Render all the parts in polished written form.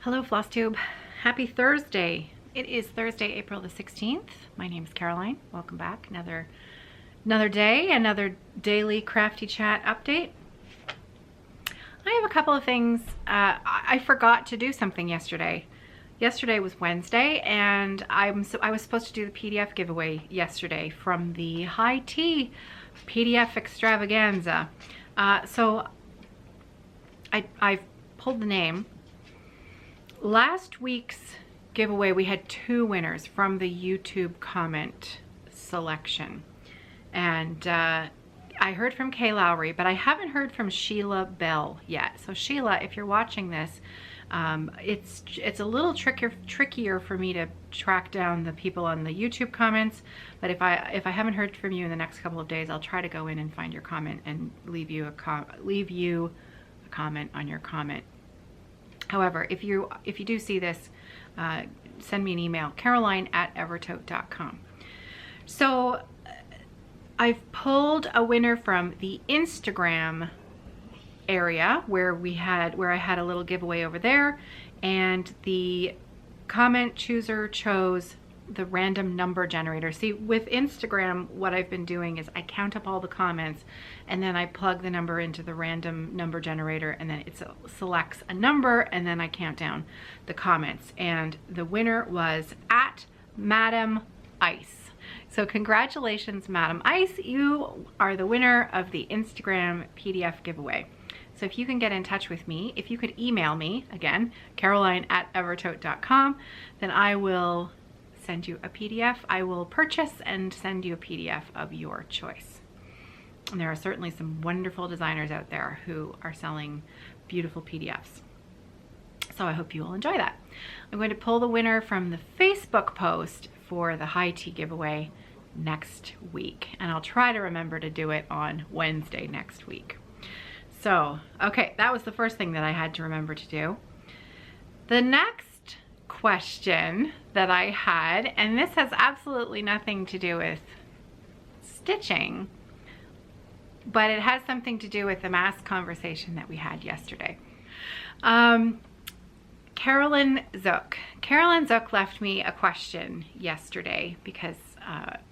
Hello Flosstube, happy Thursday. It is Thursday, April the 16th. My name is Caroline. Welcome back. Another day, another daily crafty chat update. I have a couple of things. I forgot to do something yesterday. Yesterday was Wednesday, and I was supposed to do the PDF giveaway yesterday from the High Tea PDF extravaganza. So I've pulled the name. Last week's giveaway, we had 2 winners from the YouTube comment selection. And I heard from Kay Lowry, but I haven't heard from Sheila Bell yet. So Sheila, if you're watching this, it's a little trickier for me to track down the people on the YouTube comments. But if I haven't heard from you in the next couple of days, I'll try to go in and find your comment and leave you a comment on your comment. However, if you do see this, send me an email, caroline@evertote.com. So I've pulled a winner from the Instagram area where I had a little giveaway over there, and the comment chooser chose the random number generator. See, with Instagram, what I've been doing is I count up all the comments and then I plug the number into the random number generator, and then it selects a number, and then I count down the comments. And the winner was @Madam Ice. So congratulations, Madam Ice. You are the winner of the Instagram PDF giveaway. So if you can get in touch with me, if you could email me, again, caroline@evertote.com, then I will send you a PDF. I will purchase and send you a PDF of your choice. And there are certainly some wonderful designers out there who are selling beautiful PDFs. So I hope you will enjoy that. I'm going to pull the winner from the Facebook post for the High Tea giveaway next week. And I'll try to remember to do it on Wednesday next week. So, okay, that was the first thing that I had to remember to do. The next question that I had, and this has absolutely nothing to do with stitching, but it has something to do with the mask conversation that we had yesterday. Carolyn Zook left me a question yesterday because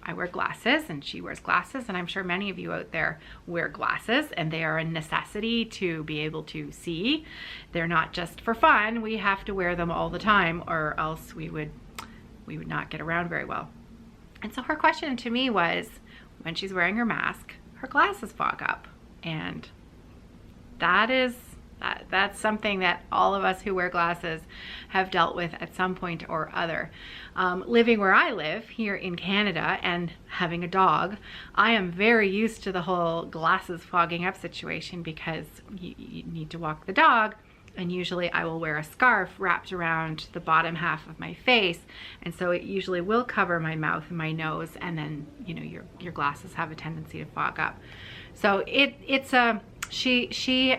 I wear glasses and she wears glasses, and I'm sure many of you out there wear glasses, and they are a necessity to be able to see. They're not just for fun. We have to wear them all the time, or else we would not get around very well. And so her question to me was, when she's wearing her mask, her glasses fog up, and that's something that all of us who wear glasses have dealt with at some point or other. Living where I live here in Canada and having a dog, I am very used to the whole glasses fogging up situation, because you need to walk the dog, and usually I will wear a scarf wrapped around the bottom half of my face, and so it usually will cover my mouth and my nose, and then your glasses have a tendency to fog up. So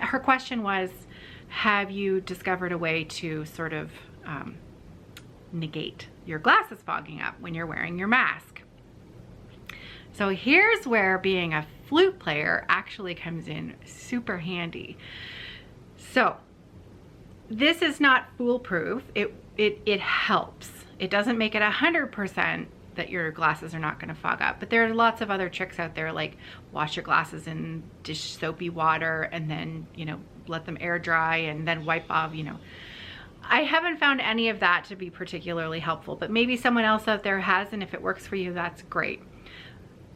her question was, have you discovered a way to sort of negate your glasses fogging up when you're wearing your mask? So here's where being a flute player actually comes in super handy. So this is not foolproof. It helps. It doesn't make it 100% that your glasses are not going to fog up, but there are lots of other tricks out there, like wash your glasses in dish soapy water and then let them air dry and then wipe off. I haven't found any of that to be particularly helpful, but maybe someone else out there has, and if it works for you, that's great.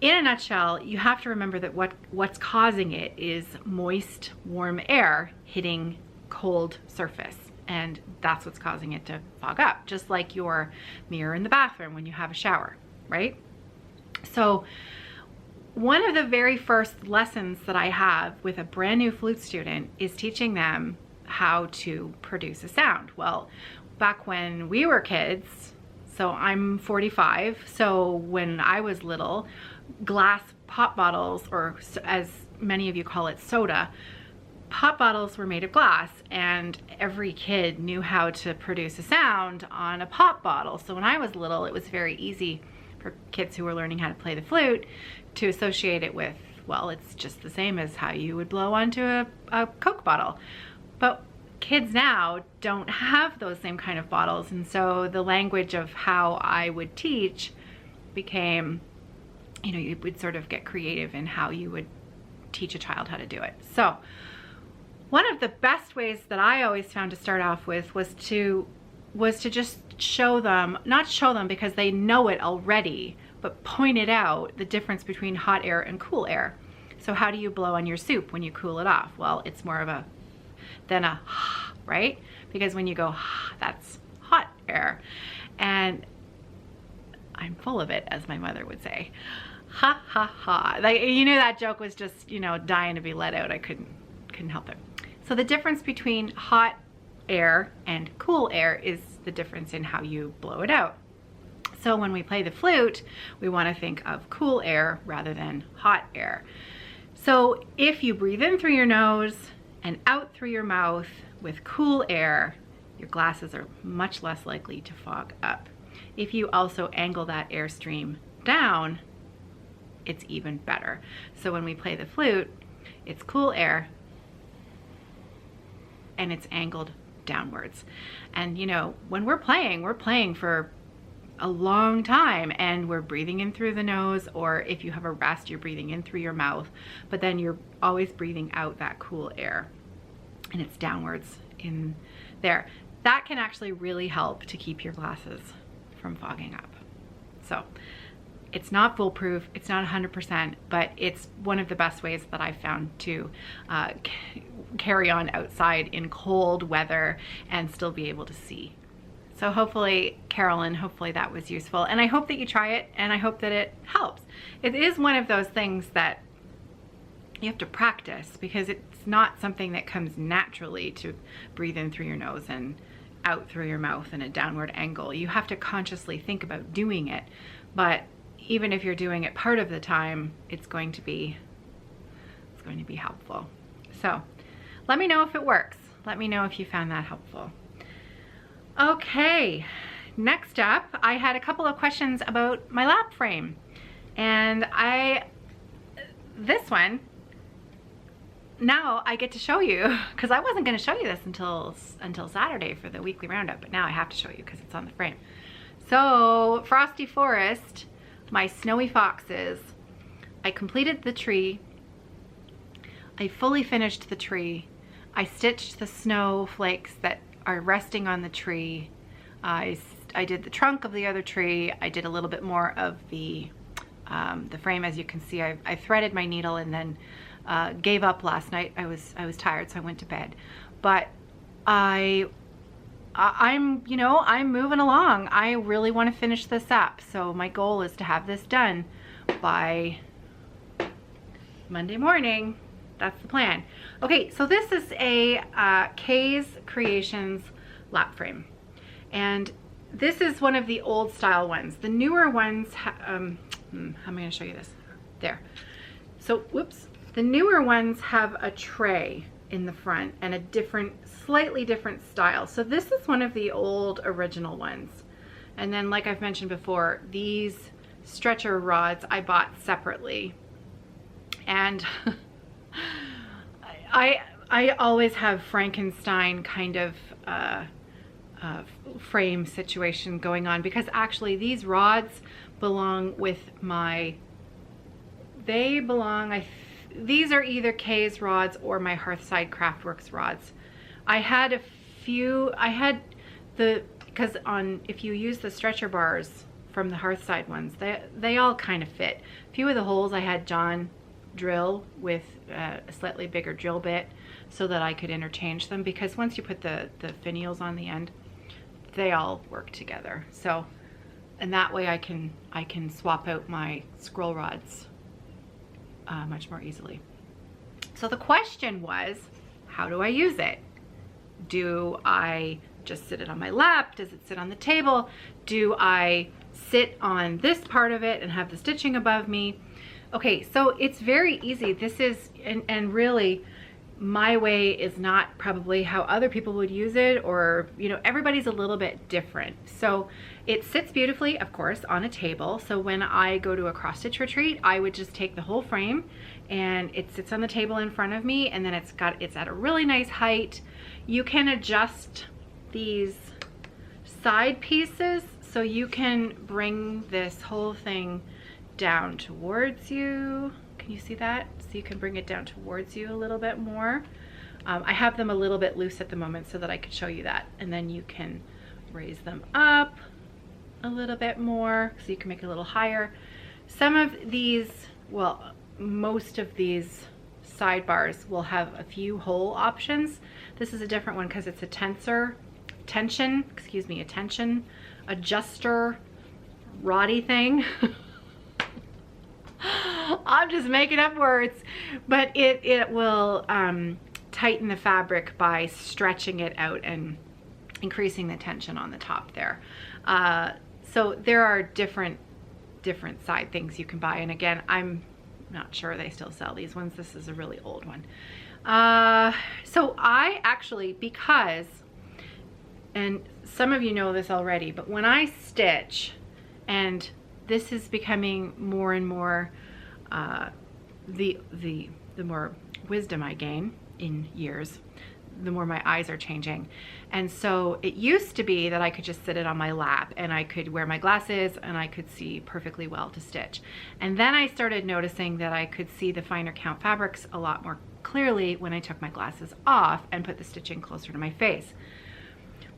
In a nutshell, you have to remember that what's causing it is moist, warm air hitting cold surface. And that's what's causing it to fog up, just like your mirror in the bathroom when you have a shower, right? So one of the very first lessons that I have with a brand new flute student is teaching them how to produce a sound. Well, back when we were kids, so I'm 45, so when I was little, glass pop bottles, or as many of you call it, soda, pop bottles were made of glass, and every kid knew how to produce a sound on a pop bottle. So when I was little, it was very easy for kids who were learning how to play the flute to associate it with, well, it's just the same as how you would blow onto a Coke bottle. But kids now don't have those same kind of bottles, and so the language of how I would teach became, you know, you would sort of get creative in how you would teach a child how to do it. So one of the best ways that I always found to start off with was to just show them, not show them because they know it already, but point it out, the difference between hot air and cool air. So how do you blow on your soup when you cool it off? Well, it's more of a than a right? Because when you go, that's hot air. And I'm full of it, as my mother would say. Ha ha ha. Like, you know, that joke was just, you know, dying to be let out. I couldn't help it. So the difference between hot air and cool air is the difference in how you blow it out. So when we play the flute, we want to think of cool air rather than hot air. So if you breathe in through your nose and out through your mouth with cool air, your glasses are much less likely to fog up. If you also angle that airstream down, it's even better. So when we play the flute, it's cool air and it's angled downwards. And you know, when we're playing for a long time, and we're breathing in through the nose, or if you have a rest, you're breathing in through your mouth, but then you're always breathing out that cool air, and it's downwards in there. That can actually really help to keep your glasses from fogging up. So it's not foolproof, it's not 100%, but it's one of the best ways that I've found to carry on outside in cold weather and still be able to see. So hopefully, Carolyn, hopefully that was useful, and I hope that you try it, and I hope that it helps. It is one of those things that you have to practice, because it's not something that comes naturally to breathe in through your nose and out through your mouth in a downward angle. You have to consciously think about doing it, but even if you're doing it part of the time, it's going to be helpful. So let me know if it works. Let me know if you found that helpful. Okay, next up, I had a couple of questions about my lap frame, and this one, now I get to show you, because I wasn't going to show you this until Saturday for the weekly roundup, but now I have to show you because it's on the frame. So Frosty Forest, my snowy foxes, I completed the tree, I fully finished the tree, I stitched the snowflakes that are resting on the tree. I did the trunk of the other tree. I did a little bit more of the frame. As you can see, I threaded my needle and then gave up last night. I was tired, so I went to bed. But I'm moving along. I really want to finish this up. So my goal is to have this done by Monday morning. That's the plan. Okay, so this is a Kay's Creations lap frame, and this is one of the old style ones. The newer ones, how am I going to show you this? There. So, whoops. The newer ones have a tray in the front and a slightly different style. So this is one of the old original ones. And then, like I've mentioned before, these stretcher rods I bought separately, and I always have Frankenstein kind of frame situation going on, because actually these rods belong with these are either Kay's rods or my Hearthside Craftworks rods. Because if you use the stretcher bars from the Hearthside ones, they all kind of fit. A few of the holes I had John drill with a slightly bigger drill bit so that I could interchange them, because once you put the finials on the end, they all work together. So, and that way I can swap out my scroll rods much more easily. So the question was, how do I use it? Do I just sit it on my lap? Does it sit on the table? Do I sit on this part of it and have the stitching above me? Okay, so it's very easy. This is, and really, my way is not probably how other people would use it, or, you know, everybody's a little bit different. So it sits beautifully, of course, on a table. So when I go to a cross stitch retreat, I would just take the whole frame and it sits on the table in front of me, and then it's at a really nice height. You can adjust these side pieces so you can bring this whole thing down towards you. Can you see that? So you can bring it down towards you a little bit more. I have them a little bit loose at the moment so that I could show you that, and then you can raise them up a little bit more so you can make it a little higher. Some of these, well, most of these sidebars will have a few hole options. This is a different one because it's a tension adjuster roddy thing. I'm just making up words, but it will tighten the fabric by stretching it out and increasing the tension on the top there. So there are different side things you can buy, and again, I'm not sure they still sell these ones. This is a really old one. So I actually, because, and some of you know this already, but when I stitch, and this is becoming more and more, the more wisdom I gain in years, the more my eyes are changing. And so it used to be that I could just sit it on my lap and I could wear my glasses and I could see perfectly well to stitch. And then I started noticing that I could see the finer count fabrics a lot more clearly when I took my glasses off and put the stitching closer to my face,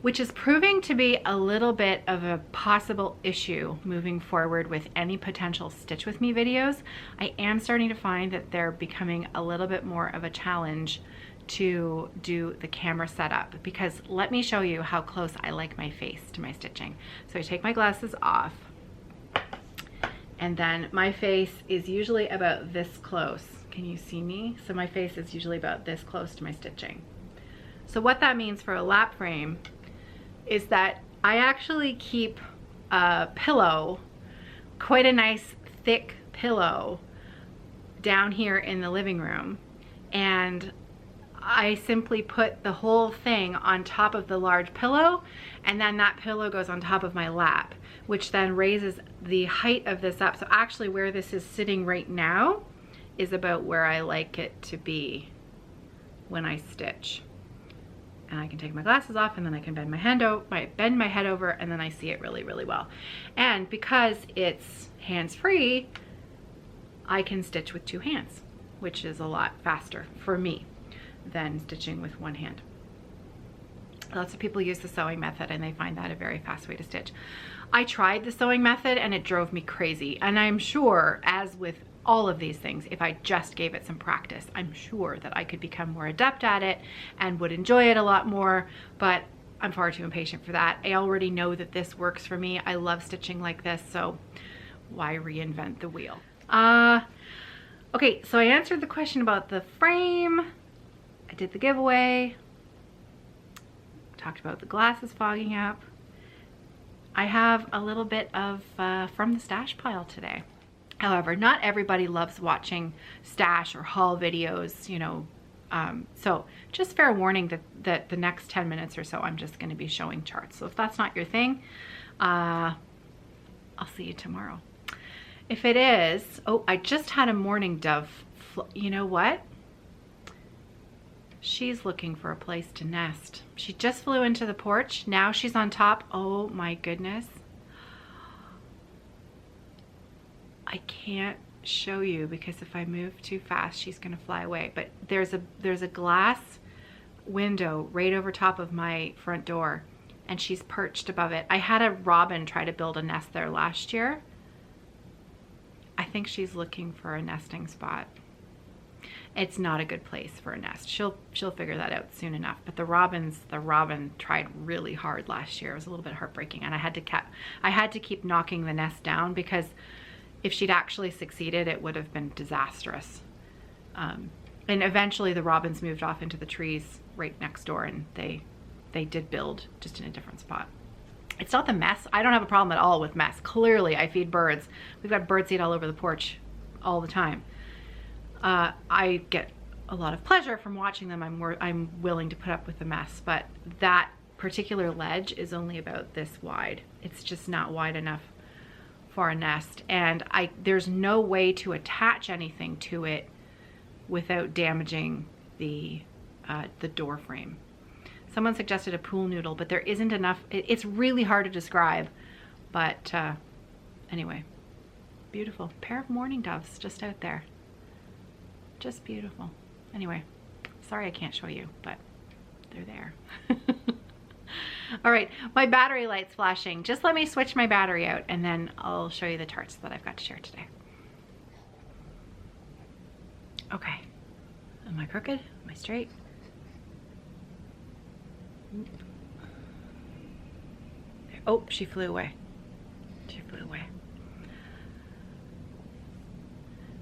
which is proving to be a little bit of a possible issue moving forward with any potential Stitch With Me videos. I am starting to find that they're becoming a little bit more of a challenge to do the camera setup, because let me show you how close I like my face to my stitching. So I take my glasses off, and then my face is usually about this close. Can you see me? So my face is usually about this close to my stitching. So what that means for a lap frame is that I actually keep a pillow, quite a nice thick pillow, down here in the living room, and I simply put the whole thing on top of the large pillow, and then that pillow goes on top of my lap, which then raises the height of this up. So actually where this is sitting right now is about where I like it to be when I stitch. And I can take my glasses off, and then I can bend my head over, and then I see it really, really well. And because it's hands-free, I can stitch with two hands, which is a lot faster for me than stitching with one hand. Lots of people use the sewing method and they find that a very fast way to stitch. I tried the sewing method and it drove me crazy, and I'm sure, as with all of these things, if I just gave it some practice, I'm sure that I could become more adept at it and would enjoy it a lot more, but I'm far too impatient for that. I already know that this works for me. I love stitching like this, so why reinvent the wheel? Okay, so I answered the question about the frame. I did the giveaway. Talked about the glasses fogging up. I have a little bit of from the stash pile today. However, not everybody loves watching stash or haul videos, you know, so just fair warning that the next 10 minutes or so I'm just going to be showing charts. So if that's not your thing, I'll see you tomorrow. If it is, oh, I just had a mourning dove. You know what? She's looking for a place to nest. She just flew into the porch. Now she's on top. Oh my goodness. I can't show you because if I move too fast, she's gonna fly away. But there's a glass window right over top of my front door, and she's perched above it. I had a robin try to build a nest there last year. I think she's looking for a nesting spot. It's not a good place for a nest. She'll figure that out soon enough. But the robin tried really hard last year. It was a little bit heartbreaking, and I had to keep knocking the nest down, because if she'd actually succeeded, it would have been disastrous. And eventually the robins moved off into the trees right next door, and they did build just in a different spot. It's not the mess. I don't have a problem at all with mess. Clearly, I feed birds. We've got birdseed all over the porch all the time. I get a lot of pleasure from watching them. I'm willing to put up with the mess, but that particular ledge is only about this wide. It's just not wide enough for a nest, and there's no way to attach anything to it without damaging the door frame. Someone suggested a pool noodle, but there isn't enough. It's really hard to describe, but anyway, beautiful pair of mourning doves just out there. Just beautiful. Anyway, sorry I can't show you, but they're there. All right, my battery light's flashing. Just let me switch my battery out and then I'll show you the tarts that I've got to share today. Okay, am I crooked? Am I straight? Oh, she flew away. She flew away.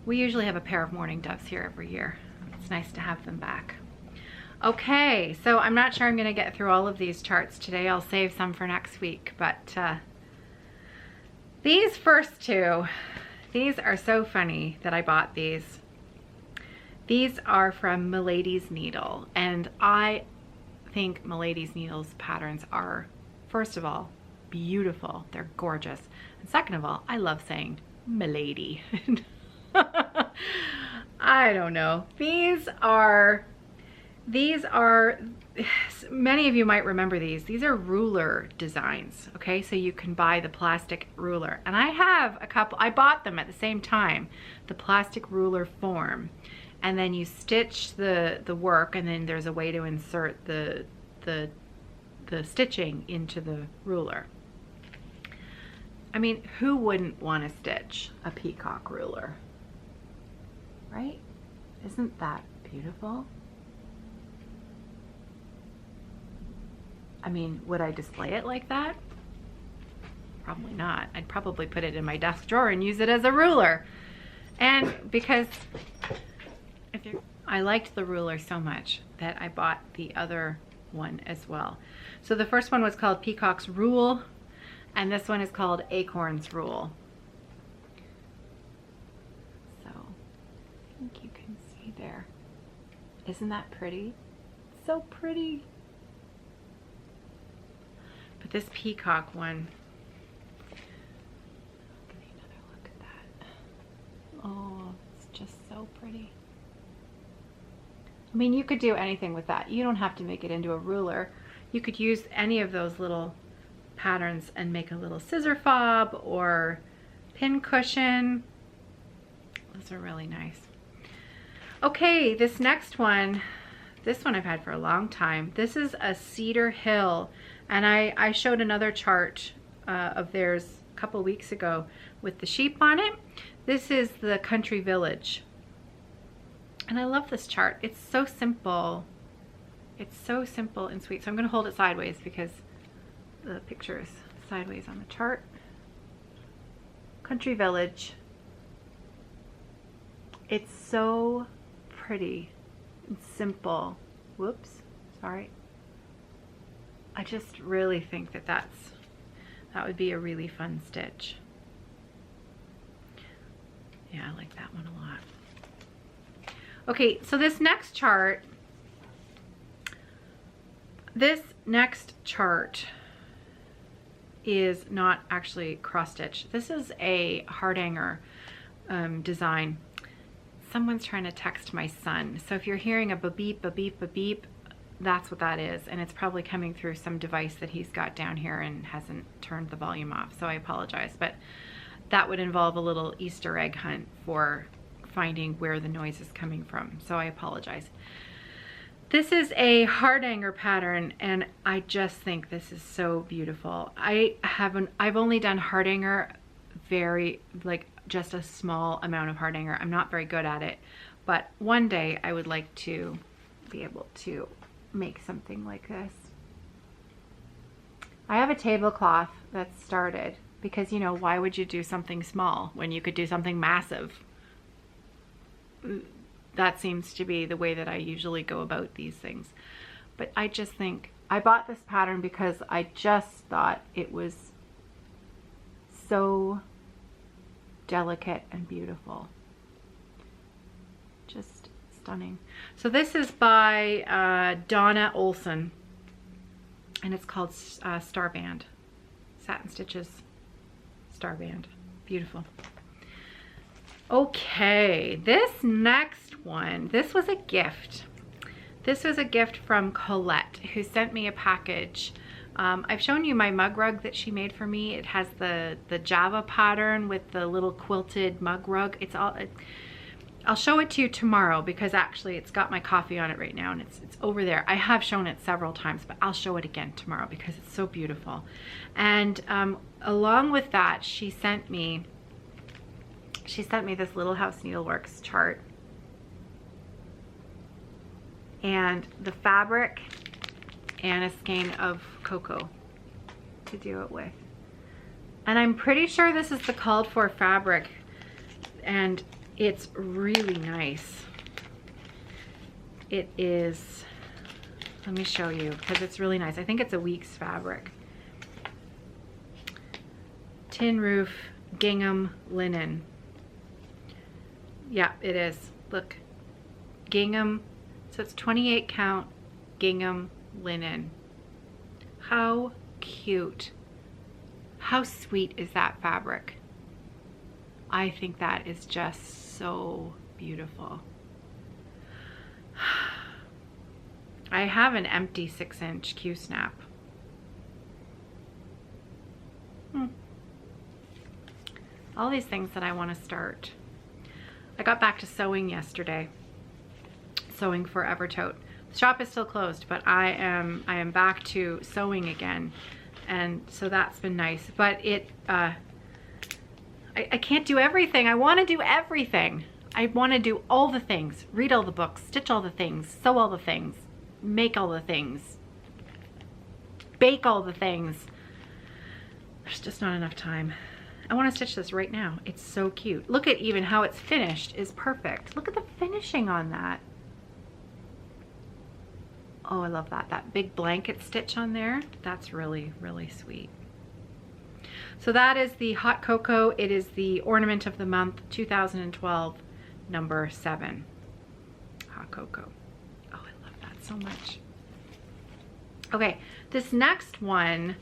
We usually have a pair of mourning doves here every year. It's nice to have them back. Okay, so I'm not sure I'm going to get through all of these charts today. I'll save some for next week, but these first two, these are so funny that I bought these. These are from Milady's Needle, and I think Milady's Needle's patterns are, first of all, beautiful. They're gorgeous. And second of all, I love saying Milady. I don't know. These are, many of you might remember these. These are ruler designs, okay? So you can buy the plastic ruler. And I have a couple, I bought them at the same time, the plastic ruler form. And then you stitch the work, and then there's a way to insert the stitching into the ruler. I mean, who wouldn't want to stitch a peacock ruler? Right? Isn't that beautiful? I mean, would I display it like that? Probably not. I'd probably put it in my desk drawer and use it as a ruler. And because I liked the ruler so much that I bought the other one as well. So the first one was called Peacock's Rule, and this one is called Acorn's Rule. So I think you can see there. Isn't that pretty? So pretty. But this peacock one, give me another look at that. Oh, it's just so pretty. I mean, you could do anything with that. You don't have to make it into a ruler. You could use any of those little patterns and make a little scissor fob or pin cushion. Those are really nice. Okay, this next one, this one I've had for a long time. This is a Cedar Hill, and I showed another chart of theirs a couple weeks ago with the sheep on it. This is the Country Village. And I love this chart. It's so simple. It's so simple and sweet. So I'm going to hold it sideways because the picture is sideways on the chart. Country Village. It's so pretty and simple. Whoops, sorry. I just really think that that would be a really fun stitch. Yeah, I like that one a lot. Okay, so this next chart is not actually cross stitch. This is a hardanger design. Someone's trying to text my son. So if you're hearing a beep, a beep, a beep, that's what that is. And it's probably coming through some device that he's got down here and hasn't turned the volume off. So I apologize, but that would involve a little Easter egg hunt for finding where the noise is coming from. So I apologize. This is a hardanger pattern, and I just think this is so beautiful. I've only done hardanger just a small amount of hardanger. I'm not very good at it, but one day I would like to be able to make something like this. I have a tablecloth that's started because, you know, why would you do something small when you could do something massive? That seems to be the way that I usually go about these things. But I just think, I bought this pattern because I just thought it was so delicate and beautiful. Just stunning. So this is by Donna Olson, and it's called Starband. Satin Stitches Starband. Beautiful. Okay, this next one. This was a gift. This was a gift from Colette, who sent me a package. I've shown you my mug rug that she made for me. It has the Java pattern with the little quilted mug rug. I'll show it to you tomorrow because actually it's got my coffee on it right now and it's over there. I have shown it several times, but I'll show it again tomorrow because it's so beautiful. And along with that, she sent me this Little House Needleworks chart and the fabric and a skein of cocoa to do it with. And I'm pretty sure this is the called for fabric, and it's really nice. It is, let me show you because it's really nice. I think it's a week's fabric. Tin roof gingham linen. Yeah, it is. Look, gingham. So it's 28 count gingham linen. How cute. How sweet is that fabric? I think that is just so beautiful. I have an empty 6-inch Q-snap. All these things that I want to start. I got back to sewing yesterday. Sewing for Evertote. The shop is still closed, but I am back to sewing again, and so that's been nice. But I can't do everything. I want to do everything. I want to do all the things, read all the books, stitch all the things, sew all the things, make all the things, bake all the things. There's just not enough time. I want to stitch this right now. It's so cute. Look at even how it's finished is perfect. Look at the finishing on that. Oh, I love that. That big blanket stitch on there. That's really, really sweet. So that is the hot cocoa. It is the ornament of the month 2012, number 7. Hot cocoa. Oh, I love that so much. Okay, this next one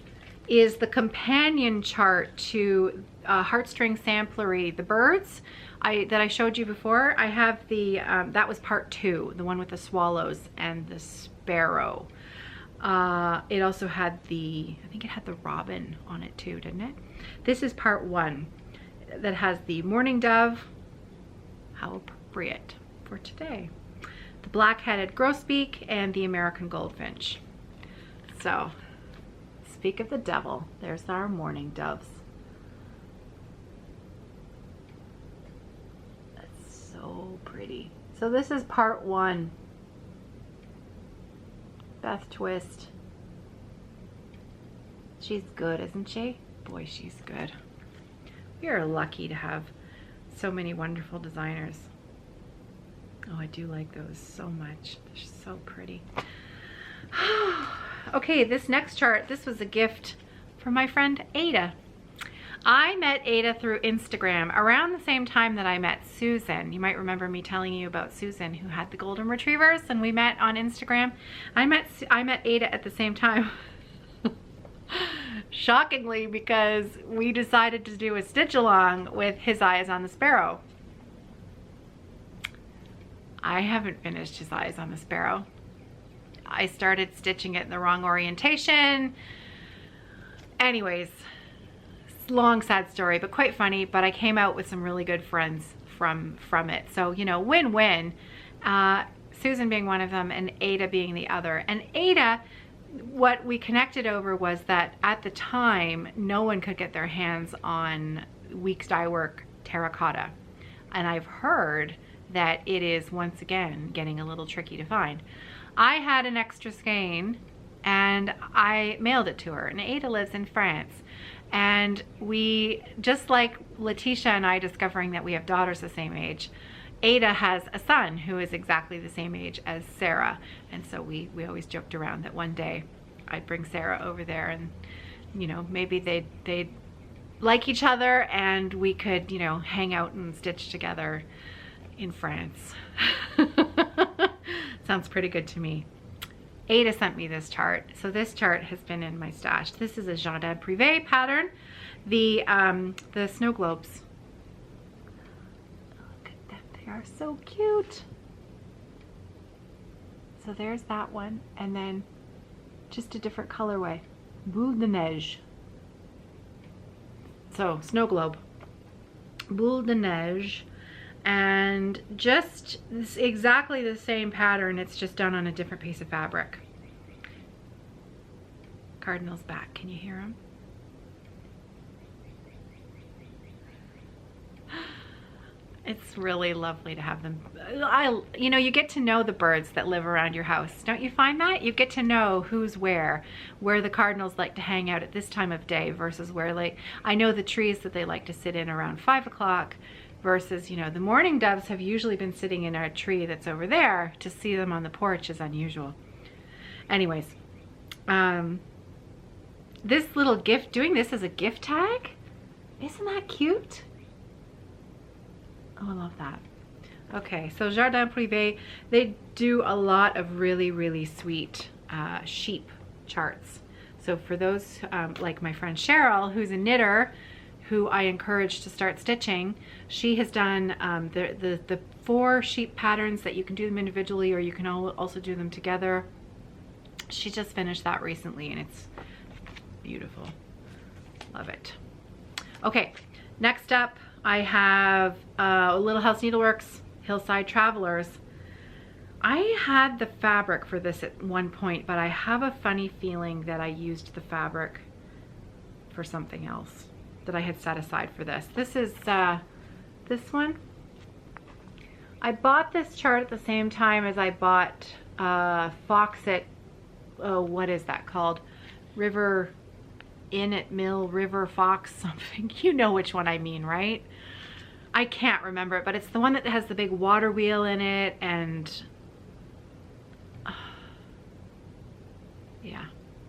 is the companion chart to Heartstring Samplery, the birds that I showed you before. I have the, that was part 2, the one with the swallows and the sparrow. It also had I think it had the robin on it too, didn't it? This is part 1 that has the mourning dove, how appropriate for today, the black-headed grosbeak, and the American goldfinch. So, speak of the devil, there's our mourning doves. That's so pretty. So this is part 1. Beth Twist. She's good, isn't she? Boy, she's good. We are lucky to have so many wonderful designers. Oh, I do like those so much. They're so pretty. Okay, this next chart, this was a gift from my friend Ada. I met Ada through Instagram around the same time that I met Susan. You might remember me telling you about Susan, who had the golden retrievers, and we met on Instagram. I met Ada at the same time. Shockingly, because we decided to do a stitch along with His Eyes on the Sparrow. I haven't finished His Eyes on the Sparrow. I started stitching it in the wrong orientation. Anyways, long sad story, but quite funny. But I came out with some really good friends from it. So, you know, win-win. Susan being one of them and Ada being the other. And Ada, what we connected over was that at the time, no one could get their hands on Weeks Dye Work terracotta. And I've heard that it is once again getting a little tricky to find. I had an extra skein and I mailed it to her, and Ada lives in France. And we, just like Letitia and I discovering that we have daughters the same age, Ada has a son who is exactly the same age as Sarah. And so we always joked around that one day I'd bring Sarah over there and, you know, maybe they'd like each other and we could, you know, hang out and stitch together in France. Sounds pretty good to me. Ada sent me this chart. So this chart has been in my stash. This is a Jardin Privé pattern. The snow globes. Look at them, they are so cute. So there's that one, and then just a different colorway. Boule de neige. So snow globe. Boule de neige. And just exactly the same pattern, it's just done on a different piece of fabric. Cardinal's back, can you hear him? It's really lovely to have them. You know, you get to know the birds that live around your house. Don't you find that? You get to know who's where the cardinals like to hang out at this time of day versus where, like, I know the trees that they like to sit in around 5 o'clock versus, you know, the mourning doves have usually been sitting in a tree that's over there. To see them on the porch is unusual. Anyways, this little gift, doing this as a gift tag, isn't that cute? Oh, I love that. Okay, so Jardin Privé, they do a lot of really, really sweet sheep charts. So for those, like my friend Cheryl, who's a knitter, who I encourage to start stitching, she has done the 4 sheep patterns that you can do them individually, or you can also do them together. She just finished that recently, and it's beautiful. Love it. Okay, next up, I have Little House Needleworks, Hillside Travelers. I had the fabric for this at one point, but I have a funny feeling that I used the fabric for something else that I had set aside for this. This is this one. I bought this chart at the same time as I bought Foxit, what is that called? River Innet Mill, River Fox something. You know which one I mean, right? I can't remember it, but it's the one that has the big water wheel in it, and yeah.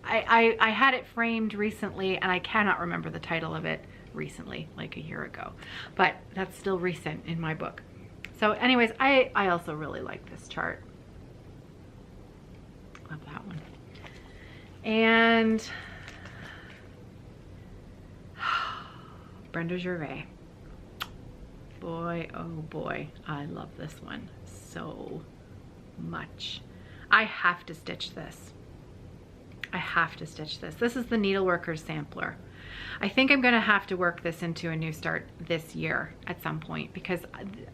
I had it framed recently, and I cannot remember the title of it recently, like a year ago, but that's still recent in my book. So anyways, I also really like this chart. Love that one. And Brenda Gervais. Boy, oh boy, I love this one so much. I have to stitch this. I have to stitch this. This is the Needleworkers sampler. I think I'm gonna have to work this into a new start this year at some point, because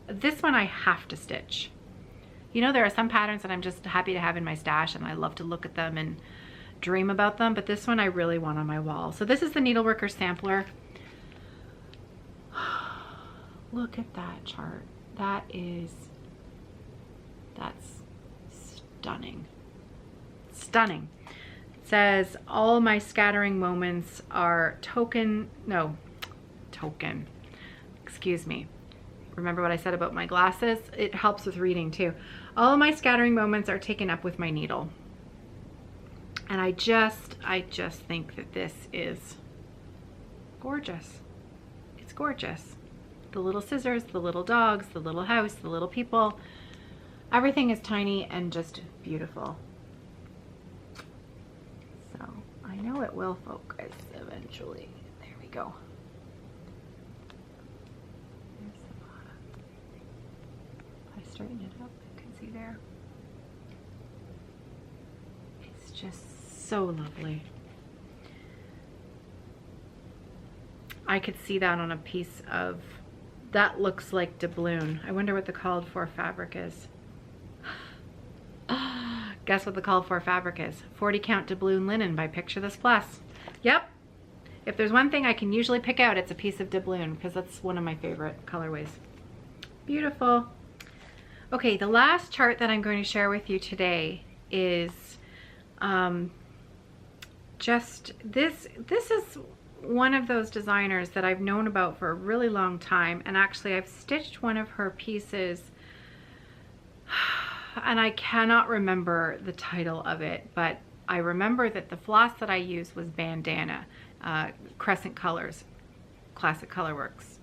this one I have to stitch. You know, there are some patterns that I'm just happy to have in my stash and I love to look at them and dream about them, but this one I really want on my wall. So this is the Needleworkers sampler. Look at that chart. That's stunning. Stunning. It says all my scattering moments are excuse me. Remember what I said about my glasses? It helps with reading too. All of my scattering moments are taken up with my needle. And I just think that this is gorgeous. It's gorgeous. The little scissors, the little dogs, the little house, the little people. Everything is tiny and just beautiful. So I know it will focus eventually. There we go. There's the bottom. If I straighten it up, you can see there. It's just so lovely. I could see that on a piece of, that looks like doubloon. I wonder what the called for fabric is. Guess what the called for fabric is? 40 count doubloon linen by Picture This Plus. Yep. If there's one thing I can usually pick out, it's a piece of doubloon, because that's one of my favorite colorways. Beautiful. Okay, the last chart that I'm going to share with you today is just this. This is one of those designers that I've known about for a really long time, and actually I've stitched one of her pieces and I cannot remember the title of it, but I remember that the floss that I used was Bandana. Crescent Colors, Classic Colorworks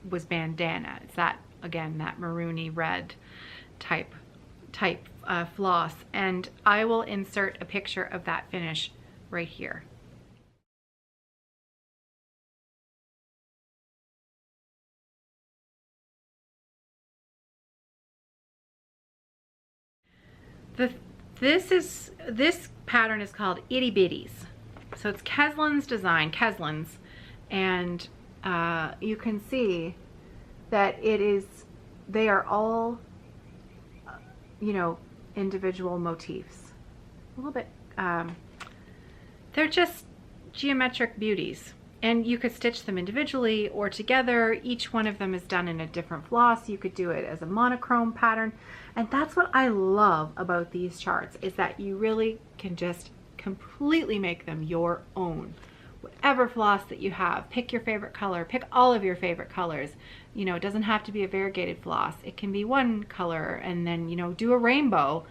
was Bandana. It's that, again, that maroony red type floss, and I will insert a picture of that finish right here. This pattern is called Itty Bitties. So it's Keslin's design, Keslin's, and you can see that they are all, you know, individual motifs. A little bit, they're just geometric beauties. And you could stitch them individually or together. Each one of them is done in a different floss. You could do it as a monochrome pattern. And that's what I love about these charts, is that you really can just completely make them your own. Whatever floss that you have, pick your favorite color, pick all of your favorite colors. You know, it doesn't have to be a variegated floss. It can be one color and then, you know, do a rainbow.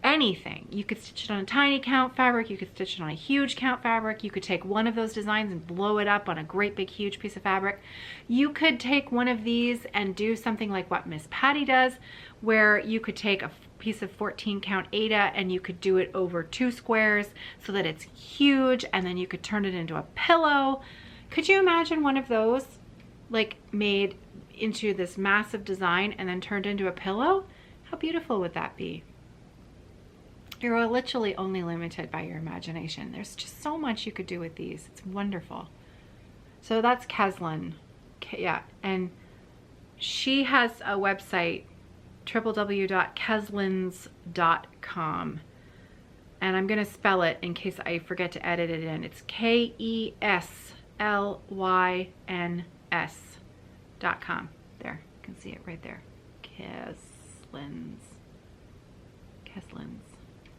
Anything. You could stitch it on a tiny count fabric, you could stitch it on a huge count fabric, you could take one of those designs and blow it up on a great big huge piece of fabric. You could take one of these and do something like what Miss Patty does, where you could take a piece of 14 count Aida and you could do it over 2 squares so that it's huge, and then you could turn it into a pillow. Could you imagine one of those like made into this massive design and then turned into a pillow? How beautiful would that be? You're literally only limited by your imagination. There's just so much you could do with these. It's wonderful. So that's Keslin. Yeah, and she has a website, www.keslins.com. And I'm going to spell it in case I forget to edit it in. It's KESLYNS.com. There, you can see it right there. Keslins.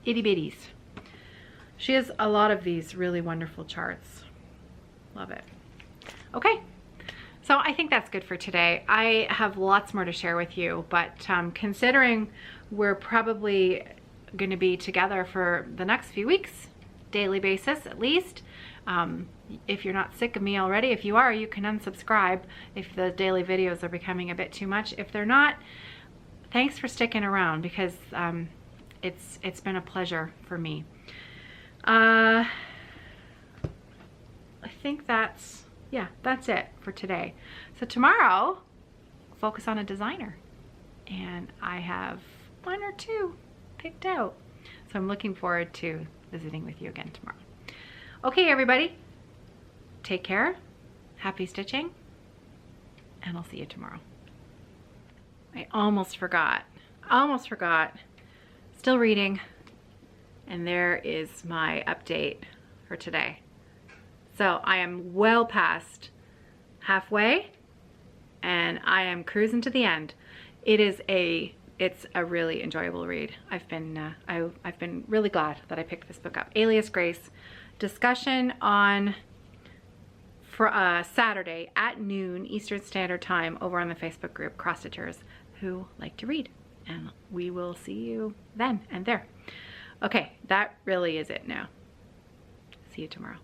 Itty Bitties. She has a lot of these really wonderful charts. Love it. Okay, so I think that's good for today. I have lots more to share with you, but considering we're probably going to be together for the next few weeks, daily basis at least. If you're not sick of me already, if you are, you can unsubscribe if the daily videos are becoming a bit too much. If they're not, thanks for sticking around, because it's been a pleasure for me. I think that's it for today. So tomorrow, focus on a designer, and I have 1 or 2 picked out. So I'm looking forward to visiting with you again tomorrow. Okay, everybody, take care, happy stitching, and I'll see you tomorrow. I almost forgot. Still reading, and there is my update for today. So I am well past halfway, and I am cruising to the end. It's a really enjoyable read. I've been really glad that I picked this book up. Alias Grace, discussion on Saturday at noon Eastern Standard Time over on the Facebook group Cross Stitchers who like to read. And we will see you then and there. Okay, that really is it now. See you tomorrow.